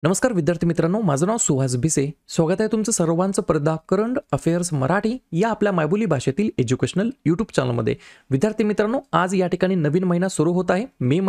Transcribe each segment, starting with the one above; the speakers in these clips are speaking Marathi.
नमस्कार विद्यार्थी मित्रांनो, माझं नाव सुहास भिसे. स्वागत आहे तुमचं सर्वांचं पर्दा करंट अफेअर्स मराठी या आपल्या मायबोली भाषेतील एज्युकेशनल यूट्यूब चॅनलमध्ये. विद्यार्थी मित्रांनो, आज या ठिकाणी नवीन महिना सुरू होत आहे. मे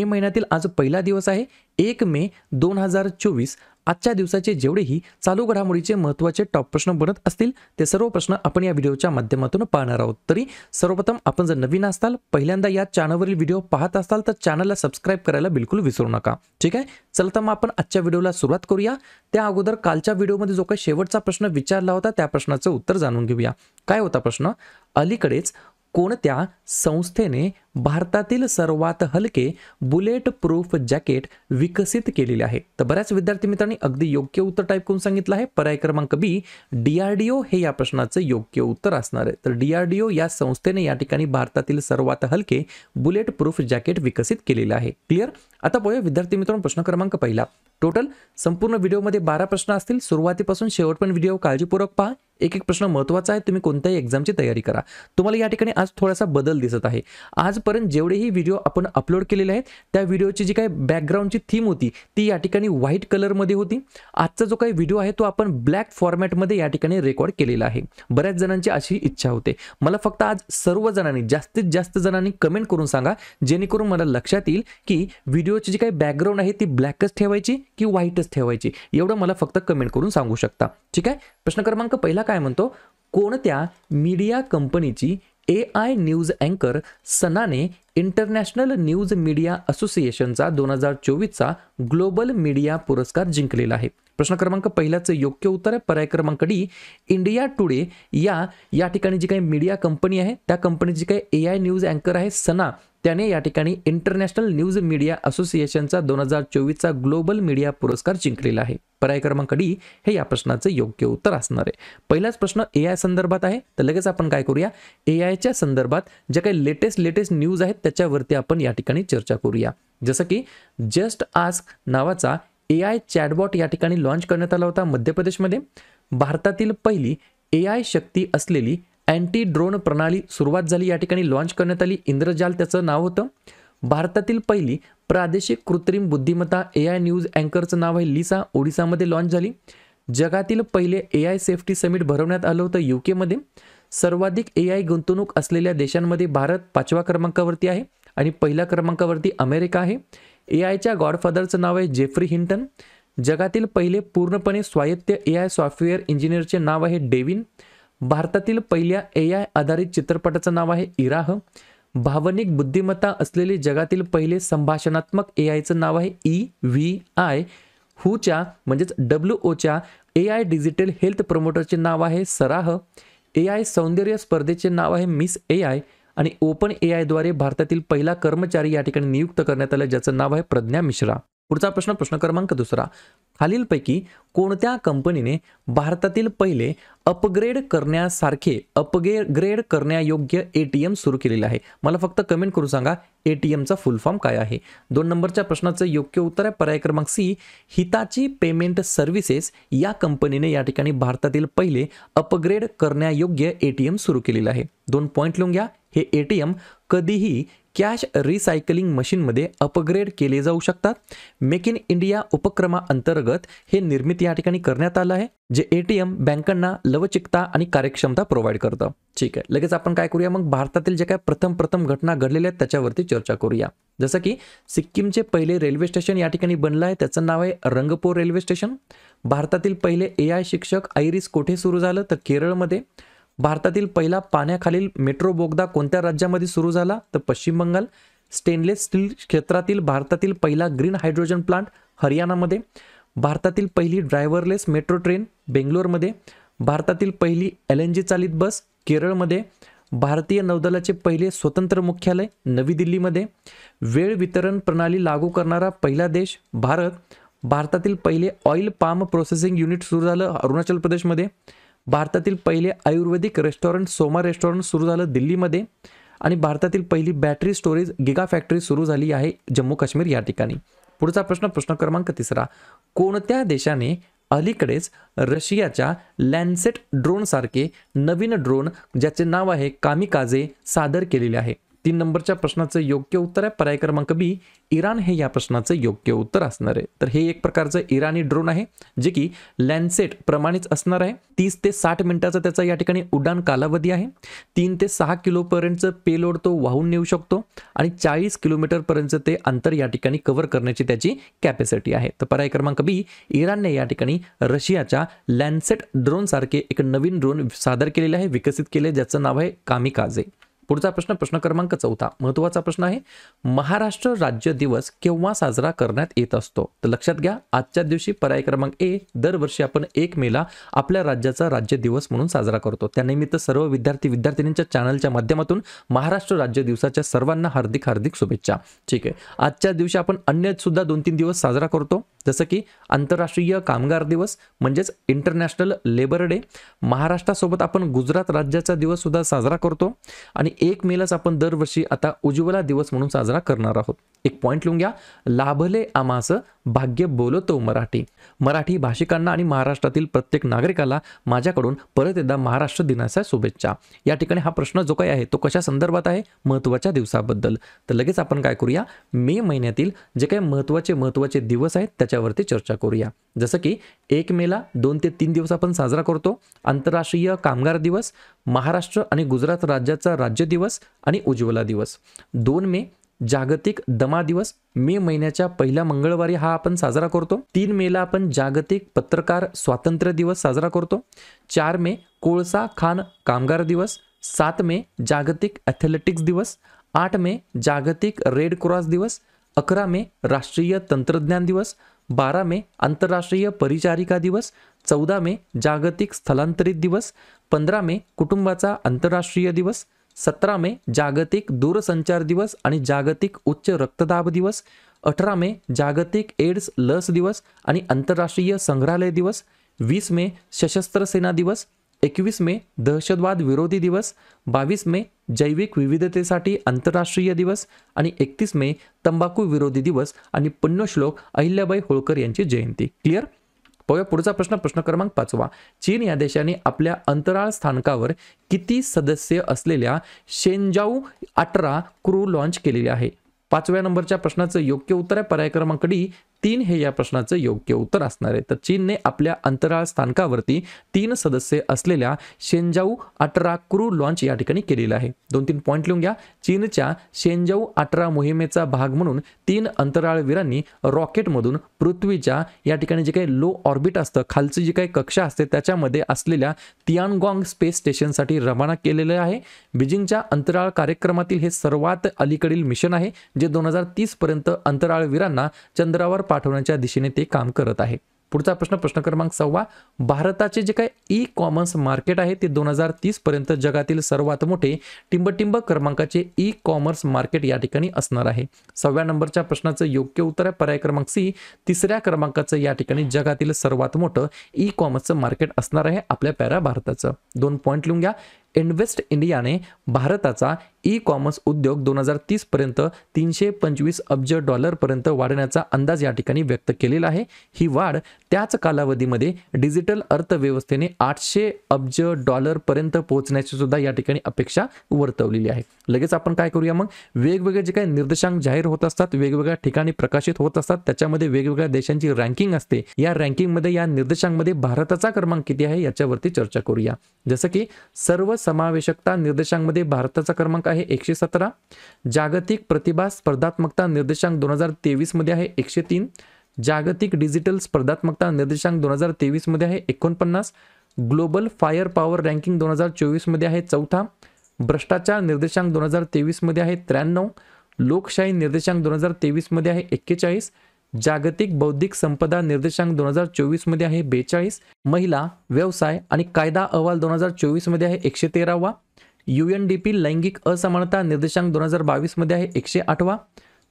महिन्यातील आज पहिला दिवस आहे 1 मे 2024. आजच्या दिवसाचे जेवढेही चालू घडामोडीचे महत्त्वाचे टॉप प्रश्न बनत असतील ते सर्व प्रश्न आपण या व्हिडिओच्या माध्यमातून पाहणार आहोत. तरी सर्वप्रथम आपण जर नवीन असाल, पहिल्यांदा या चॅनलवरील व्हिडिओ पाहत असाल तर चॅनलला सबस्क्राईब करायला बिलकुल विसरू नका. ठीक आहे, चला तर मग आपण आजच्या व्हिडिओला सुरुवात करूया. त्या अगोदर कालच्या व्हिडिओमध्ये जो काही शेवटचा प्रश्न विचारला होता त्या प्रश्नाचं उत्तर जाणून घेऊया. काय होता प्रश्न? अलीकडेच कोणत्या संस्थेने भारतातील सर्वात हलके बुलेट प्रूफ जॅकेट विकसित केलेले आहे? तर बऱ्याच विद्यार्थी मित्रांनी अगदी योग्य उत्तर टाईप करून सांगितलं आहे. पर्याय क्रमांक बी, DRDO हे या प्रश्नाचं योग्य उत्तर असणार आहे. तर DRDO या संस्थेने या ठिकाणी भारतातील सर्वात हलके बुलेट प्रूफ जॅकेट विकसित केलेले आहे. क्लिअर? आता पाहूया विद्यार्थी मित्रांनो प्रश्न क्रमांक पहिला. टोटल संपूर्ण व्हिडिओमध्ये 12 प्रश्न असतील. सुरुवातीपासून शेवटपर्यंत व्हिडिओ काळजीपूर्वक पहा. एक एक प्रश्न महत्त्वाचा आहे. तुम्ही कोणत्याही एक्झामची तयारी करा. तुम्हाला या ठिकाणी आज थोडासा बदल दिसत आहे. आजपर्यंत जेवढेही व्हिडिओ आपण अपलोड केलेले आहेत त्या व्हिडिओची जी काही बॅकग्राऊंडची थीम होती ती या ठिकाणी व्हाईट कलरमध्ये होती. आजचा जो काही व्हिडिओ आहे तो आपण ब्लॅक फॉर्मॅटमध्ये या ठिकाणी रेकॉर्ड केलेला आहे. बऱ्याच जणांची अशी इच्छा होते. मला फक्त आज सर्व जणांनी जास्तीत जास्त जणांनी कमेंट करून सांगा, जेणेकरून मला लक्षात येईल की व्हिडिओची जी काही बॅकग्राऊंड आहे ती ब्लॅकच ठेवायची की व्हाईटच ठेवायची. एवढं मला फक्त कमेंट करून सांगू शकता. ठीक आहे, प्रश्न क्रमांक पहिला काय म्हणतो? कोणत्या मीडिया कंपनीची AI न्यूज अँकर सनाने इंटरनॅशनल न्यूज मीडिया असोसिएशनचा 2024चा ग्लोबल मीडिया पुरस्कार जिंकलेला आहे? प्रश्न क्रमांक पहिल्याचं योग्य उत्तर आहे पर्याय क्रमांक डी, इंडिया टुडे या ठिकाणी जी काही मीडिया कंपनी आहे त्या कंपनीची काही AI न्यूज अँकर आहे सना, त्याने या ठिकाणी इंटरनॅशनल न्यूज मीडिया असोसिएशनचा 2024चा ग्लोबल मीडिया पुरस्कार जिंकलेला आहे. पर्याय क्रमांक डी हे या प्रश्नाचं योग्य उत्तर असणार आहे. पहिलाच प्रश्न AI संदर्भात आहे. तर लगेच आपण काय करूया, AIच्या संदर्भात जे काही लेटेस्ट न्यूज आहेत त्याच्यावरती आपण या ठिकाणी चर्चा करूया. जसं की जस्ट आस्क नावाचा AI चॅटबॉट या ठिकाणी लॉन्च करण्यात आला होता मध्य प्रदेशमध्ये. भारतातील पहिली AI शक्ती असलेली अँटी ड्रोन प्रणाली सुरुवात झाली, या ठिकाणी लॉन्च करण्यात आली. इंद्रजाल त्याचं नाव होतं. भारतातील पहिली प्रादेशिक कृत्रिम बुद्धिमत्ता AI न्यूज अँकरचं नाव आहे लिसा, ओडिसामध्ये लॉन्च झाली. जगातील पहिले AI सेफ्टी समिट भरवण्यात आलं होतं UK मध्ये. सर्वाधिक AI गुंतवणूक असलेल्या देशांमध्ये भारत 5व्या क्रमांकावरती आहे आणि पहिल्या क्रमांकावरती अमेरिका आहे. AIच्या गॉडफादरचं नाव आहे जेफ्री हिंटन. जगातील पहिले पूर्णपणे स्वायत्त AI सॉफ्टवेअर इंजिनियरचे नाव आहे डेव्हिन. भारतातील पहिल्या AI आधारित चित्रपटाचं नाव आहे इराह. भावनिक बुद्धिमत्ता असलेले जगातील पहिले संभाषणात्मक AIचं नाव आहे EVI. हुच्या म्हणजेच WOच्या AI डिजिटल हेल्थ प्रमोटरचे नाव आहे सराह. AI सौंदर्य स्पर्धेचे नाव आहे मिस AI आणि ओपन AI द्वारे भारतातील पहिला कर्मचारी या ठिकाणी नियुक्त करण्यात आला ज्याचं नाव आहे प्रज्ञा मिश्रा. पुढचा प्रश्न क्रमांक दुसरा. खालीलपैकी कोणत्या कंपनीने भारतातील पहिले अपग्रेड करण्यायोग्य ATM सुरू केलेले आहे? मला फक्त कमेंट करून सांगा ATMचा फुल फॉर्म काय आहे? 2 नंबरच्या प्रश्नाचं योग्य उत्तर आहे पर्याय क्रमांक सी, हिताची पेमेंट सर्व्हिसेस या कंपनीने या ठिकाणी भारतातील पहिले अपग्रेड करण्यायोग्य ATM सुरू केलेलं आहे. 2 पॉईंट लिहून घ्या. हे ATM कधीही कॅश रिसायकलिंग मशीनमध्ये अपग्रेड केले जाऊ शकतात. मेक इन इंडिया उपक्रमाअंतर्गत हे निर्मिती या ठिकाणी करण्यात आलं आहे, जे ATM बँकांना लवचिकता आणि कार्यक्षमता प्रोव्हाइड करतं. ठीक आहे, लगेच आपण काय करूया मग भारतातील जे काय प्रथम घटना घडलेल्या आहेत त्याच्यावरती चर्चा करूया. जसं की सिक्कीमचे पहिले रेल्वे स्टेशन या ठिकाणी बनलं आहे, त्याचं नाव आहे रंगपूर रेल्वे स्टेशन. भारतातील पहिले AI शिक्षक आयरिस कोठे सुरू झालं? तर केरळमध्ये. भारतातील पहिला पाण्याखालील मेट्रो बोगदा कोणत्या राज्यामध्ये सुरू झाला? तर पश्चिम बंगाल. स्टेनलेस स्टील क्षेत्रातील भारतातील पहिला ग्रीन हायड्रोजन प्लांट हरियाणामध्ये. भारतातील पहिली ड्रायव्हरलेस मेट्रो ट्रेन बेंगलोरमध्ये. भारतातील पहिली LNG चालित बस केरळमध्ये. भारतीय नौदलाचे पहिले स्वतंत्र मुख्यालय नवी दिल्लीमध्ये. वेळ वितरण प्रणाली लागू करणारा पहिला देश भारत. भारतातील पहिले ऑइल पाम प्रोसेसिंग युनिट सुरू झालं अरुणाचल प्रदेशमध्ये. भारतातील पहिले आयुर्वेदिक रेस्टॉरंट सोमा रेस्टॉरंट सुरू झालं दिल्लीमध्ये. आणि भारतातील पहिली बॅटरी स्टोरेज गिगा फॅक्टरी सुरू झाली आहे जम्मू काश्मीर या ठिकाणी. पुढचा प्रश्न क्रमांक तिसरा. कोणत्या देशाने अलीकडेच रशियाच्या लॅन्सेट ड्रोन सारखे नवीन ड्रोन ज्याचे नाव आहे कामिकाझे सादर केलेले आहे? 3 नंबरच्या प्रश्नाचं योग्य उत्तर आहे पर्याय क्रमांक बी, इराण हे या प्रश्नाचं योग्य उत्तर असणार आहे. तर हे एक प्रकारचं इराणी ड्रोन आहे जे की लॅन्डसेट प्रमाणित असणार आहे. 30 ते 60 मिनिटाचा त्याचा या ठिकाणी उड्डाण कालावधी आहे. 3 ते 6 किलोपर्यंतचं पेलोड तो वाहून नेऊ शकतो आणि 40 किलोमीटर पर्यंत ते अंतर या ठिकाणी कव्हर करण्याची त्याची कॅपॅसिटी आहे. तर पर्याय क्रमांक बी, इराणने या ठिकाणी रशियाच्या लॅन्डसेट ड्रोन सारखे एक नवीन ड्रोन सादर केलेले आहे, विकसित केले, ज्याचं नाव आहे कामिकाझे. पुढचा प्रश्न क्रमांक 4 महत्त्वाचा प्रश्न आहे, महाराष्ट्र राज्य दिवस केव्हा साजरा करण्यात येत असतो? तर लक्षात घ्या, आजच्या दिवशी पर्याय क्रमांक ए, दरवर्षी आपण 1 मेला आपल्या राज्याचा राज्य दिवस म्हणून साजरा करतो. त्यानिमित्त सर्व विद्यार्थ्यांच्या चॅनलच्या माध्यमातून महाराष्ट्र राज्य दिवसाच्या सर्वांना हार्दिक हार्दिक शुभेच्छा. ठीक आहे, आजच्या दिवशी आपण अन्य सुद्धा 2-3 दिवस साजरा करतो, जसं की आंतरराष्ट्रीय कामगार दिवस म्हणजेच इंटरनॅशनल लेबर डे. महाराष्ट्रासोबत आपण गुजरात राज्याचा दिवस सुद्धा साजरा करतो आणि 1 मेलाच आपण दरवर्षी आता उज्ज्वला दिवस म्हणून साजरा करणार आहोत. एक पॉइंट लिहून घ्या, लाभले आम्हास भाग्य बोलतो मराठी. मराठी भाषिकांना आणि महाराष्ट्रातील प्रत्येक नागरिकाला माझ्याकडून परत एकदा महाराष्ट्र दिनाच्या शुभेच्छा. या ठिकाणी हा प्रश्न जो काही आहे तो कशा संदर्भात आहे? महत्त्वाच्या दिवसाबद्दल. तर लगेच आपण काय करूया, मे महिन्यातील जे काही महत्त्वाचे दिवस आहेत त्याच्यावरती चर्चा करूया. जसं की 1 मेला 2 ते 3 दिवस आपण साजरा करतो आंतरराष्ट्रीय कामगार दिवस, महाराष्ट्र आणि गुजरात राज्याचा राज्य दिवस आणि उज्ज्वला दिवस. 2 मे जागतिक दमा दिवस, मे महिन्याच्या पहिल्या मंगळवारी हा आपण साजरा करतो. 3 मेला आपण जागतिक पत्रकार स्वातंत्र्य दिवस साजरा करतो. 4 मे कोळसा खाण कामगार दिवस. 7 मे जागतिक ॲथलेटिक्स दिवस. 8 मे जागतिक रेड क्रॉस दिवस. 11 मे राष्ट्रीय तंत्रज्ञान दिवस. 12 मे आंतरराष्ट्रीय परिचारिका दिवस. 14 मे जागतिक स्थलांतरित दिवस. 15 मे कुटुंबाचा आंतरराष्ट्रीय दिवस. 17 मे जागतिक दूरसंचार दिवस आणि जागतिक उच्च रक्तदाब दिवस. 18 मे जागतिक एड्स लस दिवस आणि आंतरराष्ट्रीय संग्रहालय दिवस. 20 मे सशस्त्र सेना दिवस. 21 मे दहशतवाद विरोधी दिवस. 22 मे जैविक विविधतेसाठी आंतरराष्ट्रीय दिवस आणि 31 मे तंबाखू विरोधी दिवस आणि पुण्यश्लोक अहिल्याबाई होळकर यांची जयंती. क्लिअर? पाहूया पुढचा प्रश्न क्रमांक 5. चीन या देशाने आपल्या अंतराळ स्थानकावर किती सदस्य असलेल्या शेंजाऊ 18 क्रू लॉन्च केलेली आहे? 5व्या नंबरच्या प्रश्नाचं योग्य उत्तर आहे पर्याय क्रमांक डी, 3 हे या प्रश्नाचं योग्य उत्तर असणार आहे. तर चीनने आपल्या अंतराळ स्थानकावरती 3 सदस्य असलेल्या शेंजाऊ 18 क्रू लॉन्च या ठिकाणी केलेला आहे. 2-3 पॉईंट लिहून घ्या. चीनच्या शेंजाऊ 18 मोहिमेचा भाग म्हणून 3 अंतराळवीरांनी रॉकेटमधून पृथ्वीच्या या ठिकाणी जे काही लो ऑर्बिट असतं, खालची जी काही कक्षा असते त्याच्यामध्ये असलेल्या तियानगॉंग स्पेस स्टेशनसाठी रवाना केलेलं आहे. बीजिंगच्या अंतराळ कार्यक्रमातील हे सर्वात अलीकडील मिशन आहे जे 2030 पर्यंत अंतराळवीरांना चंद्रावर पाठवण्याच्या दिशेने ते काम करत आहे. पुढचा प्रश्न क्रमांक 6. भारताचे जे काही ई कॉमर्स मार्केट आहे ते 2030 पर्यंत जगातील सर्वात मोठे टिंबटिंब क्रमांकाचे ई कॉमर्स मार्केट या ठिकाणी असणार आहे. 6व्या नंबरच्या प्रश्नाचं योग्य उत्तर आहे पर्याय क्रमांक सी, 3ऱ्या क्रमांकाचं या ठिकाणी जगातील सर्वात मोठं ई कॉमर्सचं मार्केट असणार आहे आपल्या प्यारा भारताचं. 2 पॉईंट लिहून घ्या. इन्व्हेस्ट इंडियाने भारताचा ई कॉमर्स उद्योग 2030 पर्यंत $325 अब्ज पर्यंत वाढण्याचा अंदाज या ठिकाणी व्यक्त केलेला आहे. ही वाढ त्याच कालावधीमध्ये डिजिटल अर्थव्यवस्थेने $800 अब्ज पर्यंत पोहोचण्याची सुद्धा या ठिकाणी अपेक्षा वर्तवलेली आहे. लगेच आपण काय करूया मग, वेगवेगळे जे काही निर्देशांक जाहीर होत असतात, वेगवेगळ्या ठिकाणी प्रकाशित होत असतात, त्याच्यामध्ये वेगवेगळ्या देशांची रँकिंग असते. या रँकिंगमध्ये या निर्देशांकमध्ये भारताचा क्रमांक किती आहे याच्यावरती चर्चा करूया. जसं की सर्व समावेशकता निर्देशांकमध्ये भारताचा क्रमांक आहे 117. जागतिक प्रतिभा स्पर्धात्मकता निर्देशांक 2023 मध्ये आहे 103. जागतिक डिजिटल स्पर्धात्मकता निर्देशांक 2023 मध्ये आहे 49. ग्लोबल फायर पॉवर रँकिंग 2024 मध्ये आहे 4. भ्रष्टाचार निर्देशांक 2023 मध्ये आहे 93. लोकशाही निर्देशांक 2023 मध्ये आहे 41. जागतिक बौद्धिक संपदा निर्देशांक 2024 मध्ये आहे 42. महिला व्यवसाय आणि कायदा अहवाल 2024 मध्ये आहे 113वा. UNDP लैंगिक असमानता निर्देशांक 2022 मध्ये आहे 108वा.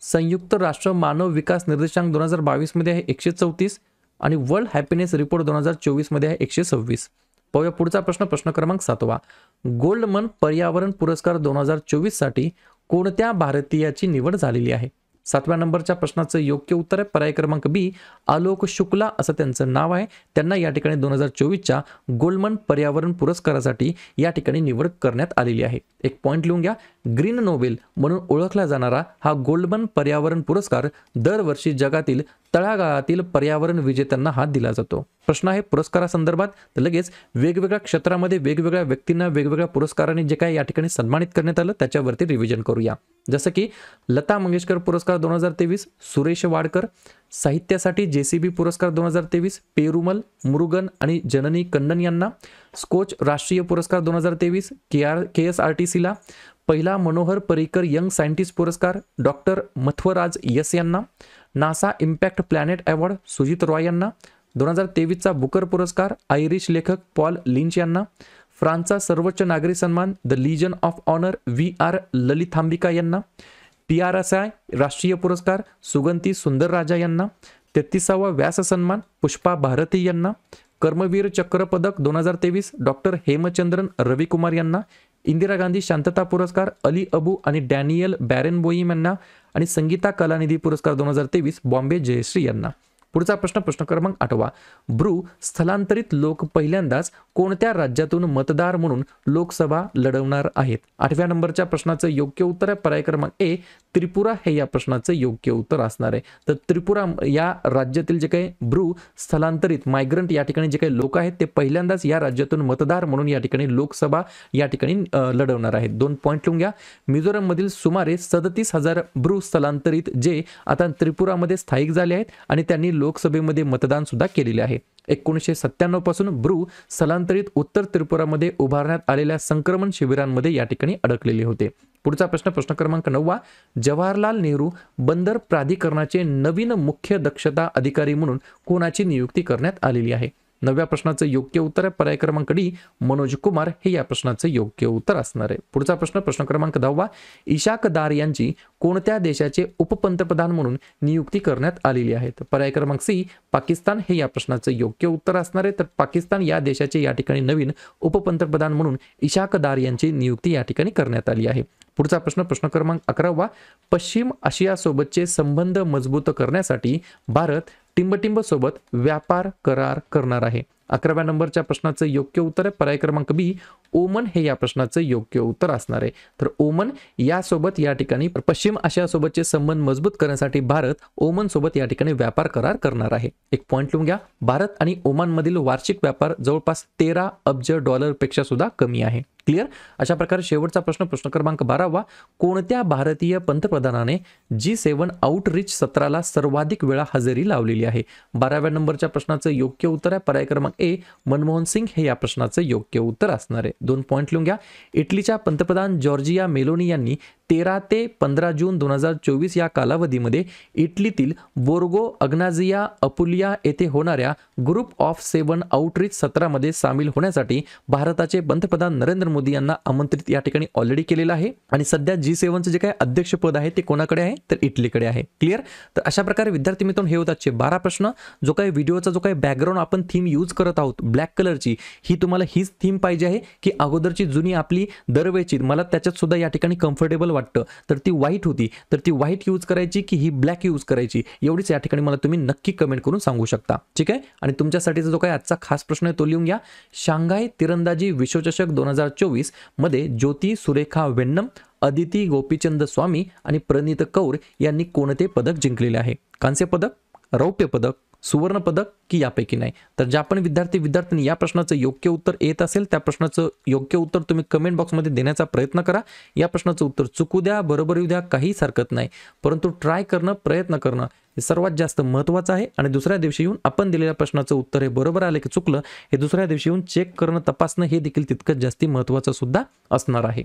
संयुक्त राष्ट्र मानव विकास निर्देशांक 2022 मध्ये आहे 134 आणि वर्ल्ड हॅपीनेस रिपोर्ट 2024 मध्ये आहे 126. पाहूया पुढचा प्रश्न क्रमांक 7. गोल्डमन पर्यावरण पुरस्कार 2024 साठी कोणत्या भारतीयाची निवड झालेली आहे? 7व्या नंबरच्या प्रश्नाचं योग्य उत्तर आहे पर्याय क्रमांक बी, आलोक शुक्ला असं त्यांचं नाव आहे. त्यांना या ठिकाणी 2024च्या गोल्डमन पर्यावरण पुरस्कारासाठी या ठिकाणी निवड करण्यात आलेली आहे. एक पॉईंट लिहून घ्या. ग्रीन नोबेल म्हणून ओळखला जाणारा हा गोल्डमन पर्यावरण पुरस्कार दरवर्षी जगातील तळागाळातील पर्यावरण विजेत्यांना हा दिला जातो. प्रश्न आहे पुरस्कारासंदर्भात, तर लगेच वेगवेगळ्या क्षेत्रामध्ये वेगवेगळ्या व्यक्तींना वेगवेगळ्या पुरस्काराने जे काही या ठिकाणी सन्मानित करण्यात आलं त्याच्यावरती रिव्हिजन करूया. जसं की लता मंगेशकर पुरस्कार 2023 सुरेश वाडकर, साहित्यासाठी JCB पुरस्कार 2023 पेरुमल मुरुगन आणि जननी कन्नन यांना, स्कोच राष्ट्रीय पुरस्कार 2023 KSRTCला, पहिला मनोहर पर्रिकर यंग सायंटिस्ट पुरस्कार डॉक्टर मध्वराज यस यांना, NASA impact planet award Sujit Roy यांना, 2023चा बुकर पुरस्कार आयरिश लेखक पॉल लिंच यांना, फ्रान्सचा सर्वोच्च नागरी सन्मान the legion of honour VR Lalithambika यांना, PRSI राष्ट्रीय पुरस्कार सुगंती सुंदरराजा यांना, 33वा व्यास सन्मान पुष्पा भारती यांना, कर्मवीर चक्र पदक 2023 डॉक्टर हेमचंद्रन रविकुमार यांना, इंदिरा गांधी शांतता पुरस्कार अली अबू आणि डॅनियल बॅरेनबोईम यांना आणि संगीता कलानिधी पुरस्कार 2023 बॉम्बे जयश्री यांना. पुढचा प्रश्न, प्रश्न क्रमांक 8. ब्रू स्थलांतरित लोक पहिल्यांदाच कोणत्या राज्यातून मतदार म्हणून लोकसभा लढवणार आहेत? 8व्या नंबरच्या प्रश्नाचं योग्य उत्तर आहे पर्याय क्रमांक A त्रिपुरा हे या प्रश्नाचं योग्य उत्तर असणार आहे. तर त्रिपुरा या राज्यातील जे काही ब्रू स्थलांतरित मायग्रंट या ठिकाणी जे काही लोक आहेत ते पहिल्यांदाच या राज्यातून मतदार म्हणून या ठिकाणी लोकसभा या ठिकाणी लढवणार आहेत. 2 पॉईंट लिहून घ्या. मिझोरममधील सुमारे 37,000 ब्रू स्थलांतरित जे आता त्रिपुरामध्ये स्थायिक झाले आहेत आणि त्यांनी लोकसभेमध्ये मतदान सुद्धा केलेले आहे. 1997 पासून ब्रू स्थलांतरित उत्तर त्रिपुरामध्ये उभारण्यात आलेल्या संक्रमण शिबिरांमध्ये या ठिकाणी अडकलेले होते. पुढचा प्रश्न, प्रश्न क्रमांक 9. जवाहरलाल नेहरू बंदर प्राधिकरणाचे नवीन मुख्य दक्षता अधिकारी म्हणून कोणाची नियुक्ती करण्यात आलेली आहे? 9व्या प्रश्नाचं योग्य उत्तर आहे पर्याय क्रमांक D मनोज कुमार हे या प्रश्नाचं योग्य उत्तर असणार आहे. पुढचा प्रश्न, प्रश्न क्रमांक 10. इशाक दार यांची कोणत्या देशाचे उपपंतप्रधान म्हणून नियुक्ती करण्यात आलेली आहे? पर्याय क्रमांक C पाकिस्तान हे या प्रश्नाचं योग्य उत्तर असणार आहे. तर पाकिस्तान या देशाचे या ठिकाणी नवीन उपपंतप्रधान म्हणून इशाक दार यांची नियुक्ती या ठिकाणी करण्यात आली आहे. पुढचा प्रश्न, प्रश्न क्रमांक 11. पश्चिम आशियासोबतचे संबंध मजबूत करण्यासाठी भारत टिंबटिंब सोबत व्यापार करार करणार आहे. 11व्या नंबरच्या प्रश्नाचं योग्य उत्तर आहे पर्याय क्रमांक B ओमन हे या प्रश्नाचं योग्य उत्तर असणार आहे. तर ओमन यासोबत या ठिकाणी पश्चिम आशियासोबतचे संबंध मजबूत करण्यासाठी भारत ओमन सोबत या ठिकाणी व्यापार करार करणार आहे. 1 पॉईंट लिहून घ्या. भारत आणि ओमान मधील वार्षिक व्यापार जवळपास $13 अब्ज पेक्षा सुद्धा कमी आहे. क्लिअर. अशा प्रकारे शेवटचा प्रश्न, प्रश्न क्रमांक 12. कोणत्या भारतीय पंतप्रधानाने G7 आउटरीच सत्राला सर्वाधिक वेळा हजेरी लावलेली आहे? 12व्या नंबरच्या प्रश्नाचं योग्य उत्तर आहे पर्याय क्रमांक A मनमोहन सिंग हे या प्रश्नाचं योग्य उत्तर असणार आहे. 2 पॉईंट लिहून घ्या. इटलीच्या पंतप्रधान जॉर्जिया मेलोनी यांनी 13 ते 15 जून 2024 या कालावधीमध्ये इटलीतील बोर्गो अग्नाझिया अपुलिया येथे होणाऱ्या ग्रुप ऑफ 7 आउटरीच सत्रामध्ये सामील होण्यासाठी भारताचे पंतप्रधान नरेंद्र मोदी यांना आमंत्रित या ठिकाणी ऑलरेडी केलेलं आहे आणि सध्या G7चे जे काही अध्यक्षपद आहे ते कोणाकडे आहे तर इटलीकडे आहे. क्लिअर. तर अशा प्रकारे विद्यार्थी मित्रांनो हे होतात 12 प्रश्न. जो काही व्हिडिओचा जो काही बॅकग्राऊंड आपण थीम यूज करत आहोत ब्लॅक कलरची, ही तुम्हाला हीच थीम पाहिजे आहे की अगोदरची जुनी आपली दरवेळची मला त्याच्यात सुद्धा या ठिकाणी कम्फर्टेबल वाटतं तर ती व्हाईट होती तर ती व्हाईट यूज करायची की ही ब्लॅक यूज करायची एवढीच या ठिकाणी मला तुम्ही नक्की कमेंट करून सांगू शकता. ठीक आहे. आणि तुमच्यासाठीचा जो काही आजचा खास प्रश्न आहे तो लिहून घ्या. शांघाय तिरंदाजी विश्वचषक 2024 मध्ये ज्योती सुरेखा वेन्नम, अदिती गोपीचंद स्वामी आणि प्रणीत कौर यांनी कोणते पदक जिंकलेले आहे? कांस्य पदक, रौप्य पदक, सुवर्ण पदक की यापैकी नाही? तर ज्या पण विद्यार्थ्यांनी या प्रश्नाचं योग्य उत्तर येत असेल त्या प्रश्नाचं योग्य उत्तर तुम्ही कमेंट बॉक्समध्ये देण्याचा प्रयत्न करा. या प्रश्नाचं उत्तर चुकू द्या, बरोबर येऊ द्या, काहीच हरकत नाही, परंतु ट्राय करणं, प्रयत्न करणं हे सर्वात जास्त महत्त्वाचं आहे. आणि दुसऱ्या दिवशी येऊन आपण दिलेल्या प्रश्नाचं उत्तर हे बरोबर आलं की चुकलं हे दुसऱ्या दिवशी येऊन चेक करणं, तपासणं हे देखील तितकंच जास्ती महत्त्वाचं सुद्धा असणार आहे.